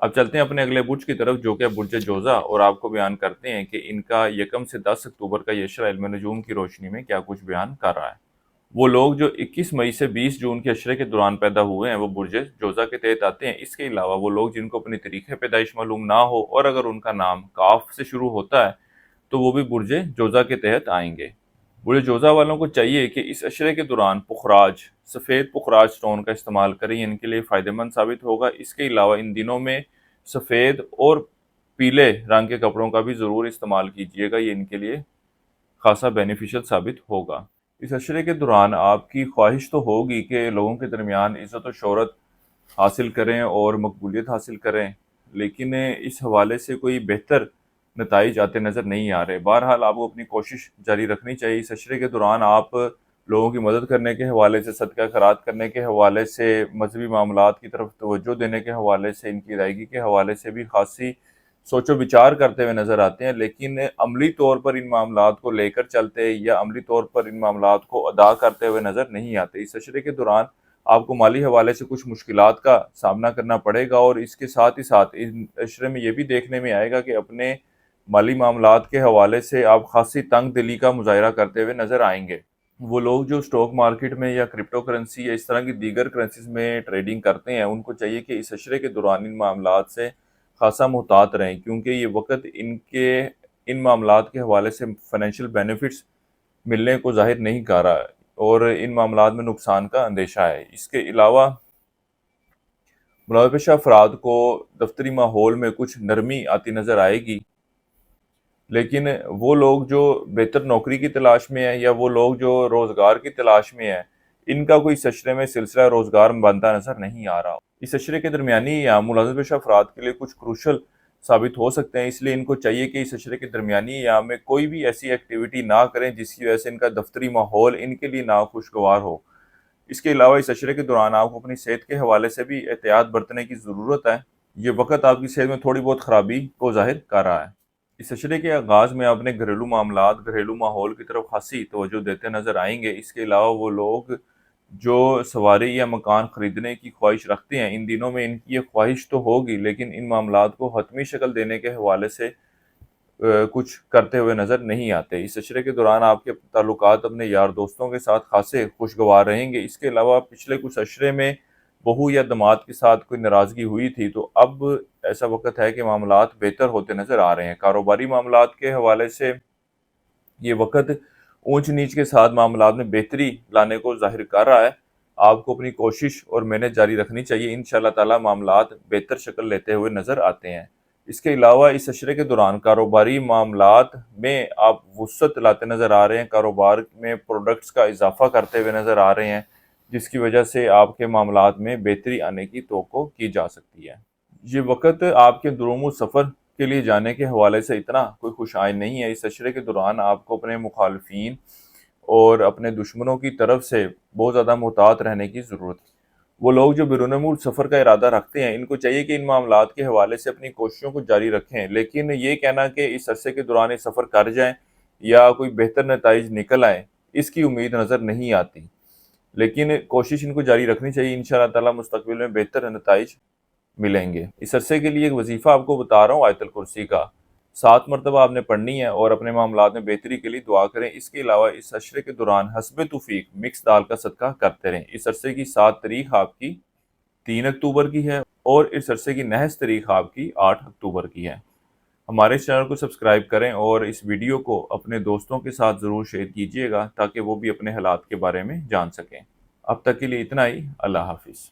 اب چلتے ہیں اپنے اگلے برج کی طرف جو کہ برج جوزا، اور آپ کو بیان کرتے ہیں کہ ان کا 1 سے 10 اکتوبر کا یشرا علم نجوم کی روشنی میں کیا کچھ بیان کر رہا ہے۔ وہ لوگ جو 21 مئی سے 20 جون کے اشرے کے دوران پیدا ہوئے ہیں وہ برج جوزا کے تحت آتے ہیں۔ اس کے علاوہ وہ لوگ جن کو اپنی تاریخ پیدائش معلوم نہ ہو اور اگر ان کا نام کاف سے شروع ہوتا ہے تو وہ بھی برج جوزا کے تحت آئیں گے۔ برج جوزا والوں کو چاہیے کہ اس اشرے کے دوران پخراج، سفید پخراج سٹون کا استعمال کریں، ان کے لیے فائدہ مند ثابت ہوگا۔ اس کے علاوہ ان دنوں میں سفید اور پیلے رنگ کے کپڑوں کا بھی ضرور استعمال کیجیے گا، یہ ان کے لیے خاصا بینیفیشل ثابت ہوگا۔ اس اشرے کے دوران آپ کی خواہش تو ہوگی کہ لوگوں کے درمیان عزت و شہرت حاصل کریں اور مقبولیت حاصل کریں، لیکن اس حوالے سے کوئی بہتر نتائج آتے نظر نہیں آ رہے۔ بہرحال آپ کو اپنی کوشش جاری رکھنی چاہیے۔ اس اشرے کے دوران آپ لوگوں کی مدد کرنے کے حوالے سے، صدقہ خیرات کرنے کے حوالے سے، مذہبی معاملات کی طرف توجہ دینے کے حوالے سے، ان کی ادائیگی کے حوالے سے بھی خاصی سوچ و بچار کرتے ہوئے نظر آتے ہیں، لیکن عملی طور پر ان معاملات کو لے کر چلتے یا عملی طور پر ان معاملات کو ادا کرتے ہوئے نظر نہیں آتے۔ اس اشرے کے دوران آپ کو مالی حوالے سے کچھ مشکلات کا سامنا کرنا پڑے گا، اور اس کے ساتھ ہی ساتھ اس اشرے میں یہ بھی دیکھنے میں آئے گا کہ اپنے مالی معاملات کے حوالے سے آپ خاصی تنگ دلی کا مظاہرہ کرتے ہوئے نظر آئیں گے۔ وہ لوگ جو سٹاک مارکیٹ میں یا کرپٹو کرنسی یا اس طرح کی دیگر کرنسیز میں ٹریڈنگ کرتے ہیں، ان کو چاہیے کہ اس اشرے کے دوران ان معاملات سے خاصا محتاط رہیں، کیونکہ یہ وقت ان معاملات کے حوالے سے فائنینشیل بینیفٹس ملنے کو ظاہر نہیں کر رہا ہے، اور ان معاملات میں نقصان کا اندیشہ ہے۔ اس کے علاوہ ملازمت پیشہ افراد کو دفتری ماحول میں کچھ نرمی آتی نظر آئے گی، لیکن وہ لوگ جو بہتر نوکری کی تلاش میں ہیں یا وہ لوگ جو روزگار کی تلاش میں ہیں، ان کا کوئی اس اشرے میں سلسلہ روزگار بنتا نظر نہیں آ رہا۔ اس اشرے کے درمیانی ایام ملازمت پیشہ افراد کے لیے کچھ کروشل ثابت ہو سکتے ہیں، اس لیے ان کو چاہیے کہ اس اشرے کے درمیانی ایام میں کوئی بھی ایسی ایکٹیویٹی نہ کریں جس کی وجہ سے ان کا دفتری ماحول ان کے لیے ناخوشگوار ہو۔ اس کے علاوہ اس اشرے کے دوران آپ کو اپنی صحت کے حوالے سے بھی احتیاط برتنے کی ضرورت ہے۔ یہ وقت آپ کی صحت میں تھوڑی بہت خرابی کو ظاہر کر رہا ہے۔ اس اشرے کے آغاز میں آپ اپنے گھریلو معاملات، گھریلو ماحول کی طرف خاصی توجہ دیتے نظر آئیں گے۔ اس کے علاوہ وہ لوگ جو سواری یا مکان خریدنے کی خواہش رکھتے ہیں، ان دنوں میں ان کی یہ خواہش تو ہوگی، لیکن ان معاملات کو حتمی شکل دینے کے حوالے سے کچھ کرتے ہوئے نظر نہیں آتے۔ اس اشرے کے دوران آپ کے تعلقات اپنے یار دوستوں کے ساتھ خاصے خوشگوار رہیں گے۔ اس کے علاوہ پچھلے کچھ اشرے میں بہو یا داماد کے ساتھ کوئی ناراضگی ہوئی تھی، تو اب ایسا وقت ہے کہ معاملات بہتر ہوتے نظر آ رہے ہیں۔ کاروباری معاملات کے حوالے سے یہ وقت اونچ نیچ کے ساتھ معاملات میں بہتری لانے کو ظاہر کر رہا ہے۔ آپ کو اپنی کوشش اور محنت جاری رکھنی چاہیے، انشاءاللہ تعالی معاملات بہتر شکل لیتے ہوئے نظر آتے ہیں۔ اس کے علاوہ اس اشرے کے دوران کاروباری معاملات میں آپ وسعت لاتے نظر آ رہے ہیں، کاروبار میں پروڈکٹس کا اضافہ کرتے ہوئے نظر آ رہے ہیں، جس کی وجہ سے آپ کے معاملات میں بہتری آنے کی توقع کی جا سکتی ہے۔ یہ وقت آپ کے دروم سفر کے لیے جانے کے حوالے سے اتنا کوئی خوش آئند نہیں ہے۔ اس اشرے کے دوران آپ کو اپنے مخالفین اور اپنے دشمنوں کی طرف سے بہت زیادہ محتاط رہنے کی ضرورت ہے۔ وہ لوگ جو بیرون ملک سفر کا ارادہ رکھتے ہیں، ان کو چاہیے کہ ان معاملات کے حوالے سے اپنی کوششوں کو جاری رکھیں، لیکن یہ کہنا کہ اس عرصے کے دوران یہ سفر کر جائیں یا کوئی بہتر نتائج نکل آئیں، اس کی امید نظر نہیں آتی، لیکن کوشش ان کو جاری رکھنی چاہیے۔ انشاءاللہ تعالی مستقبل میں بہتر نتائج ملیں گے۔ اس عرصے کے لیے ایک وظیفہ آپ کو بتا رہا ہوں آیت الکرسی کا، 7 مرتبہ آپ نے پڑھنی ہے اور اپنے معاملات میں بہتری کے لیے دعا کریں۔ اس کے علاوہ اس عشرے کے دوران حسب توفیق مکس دال کا صدقہ کرتے رہیں۔ اس عرصے کی 7 تاریخ آپ کی 3 اکتوبر کی ہے، اور اس عرصے کی نحس تاریخ آپ کی 8 اکتوبر کی ہے۔ ہمارے اس چینل کو سبسکرائب کریں اور اس ویڈیو کو اپنے دوستوں کے ساتھ ضرور شیئر کیجیے گا تاکہ وہ بھی اپنے حالات کے بارے میں جان سکیں۔ اب تک کے لیے اتنا ہی، اللہ حافظ۔